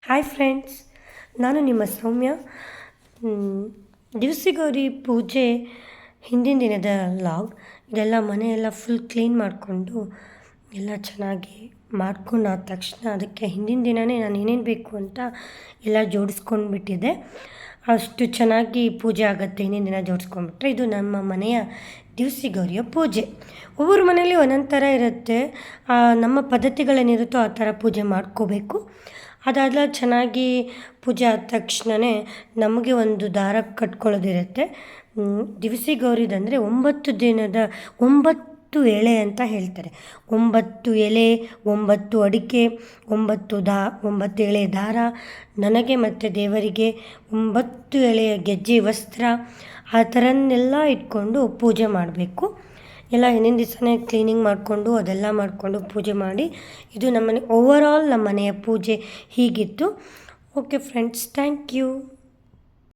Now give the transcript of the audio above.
Hi friends, ನಾನು ನಿಮ್ಮ ಸೌಮ್ಯ. ದಿವಸಗೌರಿ ಪೂಜೆ ಹಿಂದಿನ ದಿನದ ಲಾಗ್. ಇದೆಲ್ಲ ಮನೆಯೆಲ್ಲ ಫುಲ್ ಕ್ಲೀನ್ ಮಾಡಿಕೊಂಡು ಎಲ್ಲ ಚೆನ್ನಾಗಿ ಮಾಡ್ಕೊಂಡಾದ ತಕ್ಷಣ ಅದಕ್ಕೆ ಹಿಂದಿನ ದಿನವೇ ನಾನು ಏನೇನು ಬೇಕು ಅಂತ ಎಲ್ಲ ಜೋಡಿಸ್ಕೊಂಡು ಬಿಟ್ಟಿದ್ದೆ. ಅಷ್ಟು ಚೆನ್ನಾಗಿ ಪೂಜೆ ಆಗುತ್ತೆ ಹಿಂದಿನ ದಿನ ಜೋಡಿಸ್ಕೊಂಡ್ಬಿಟ್ರೆ. ಇದು ನಮ್ಮ ಮನೆಯ ದಿವಸಗೌರಿಯ ಪೂಜೆ. ಒவ்வೊರು ಮನೇಲಿ ಒಂದೊಂದು ಥರ ಇರುತ್ತೆ. ನಮ್ಮ ಪದ್ಧತಿಗಳೇನಿರುತ್ತೋ ಆ ಥರ ಪೂಜೆ ಮಾಡ್ಕೋಬೇಕು. ಅದಾದ ಚೆನ್ನಾಗಿ ಪೂಜೆ ಆದ ತಕ್ಷಣವೇ ನಮಗೆ ಒಂದು ದಾರ ಕಟ್ಕೊಳ್ಳೋದಿರುತ್ತೆ. ದಿವಸಗೌರಿದಂದರೆ 9 ದಿನದ 9 ಎಳೆ ಅಂತ ಹೇಳ್ತಾರೆ. 9 ಎಲೆ, 9 ಅಡಿಕೆ, 9 ಎಳೆ ದಾರ, ನನಗೆ ಮತ್ತು ದೇವರಿಗೆ 9 ಎಳೆಯ ಗೆಜ್ಜೆ ವಸ್ತ್ರ, ಆ ಥರನ್ನೆಲ್ಲ ಇಟ್ಕೊಂಡು ಪೂಜೆ ಮಾಡಬೇಕು. ಎಲ್ಲ ಹಿಂದಿನ ದಿವಸನೇ ಕ್ಲೀನಿಂಗ್ ಮಾಡಿಕೊಂಡು ಅದೆಲ್ಲ ಮಾಡಿಕೊಂಡು ಪೂಜೆ ಮಾಡಿ, ಇದು ನಮ್ಮನೆ ಓವರಾಲ್ ನಮ್ಮ ಮನೆಯ ಪೂಜೆ ಹೀಗಿತ್ತು. Okay friends, thank you.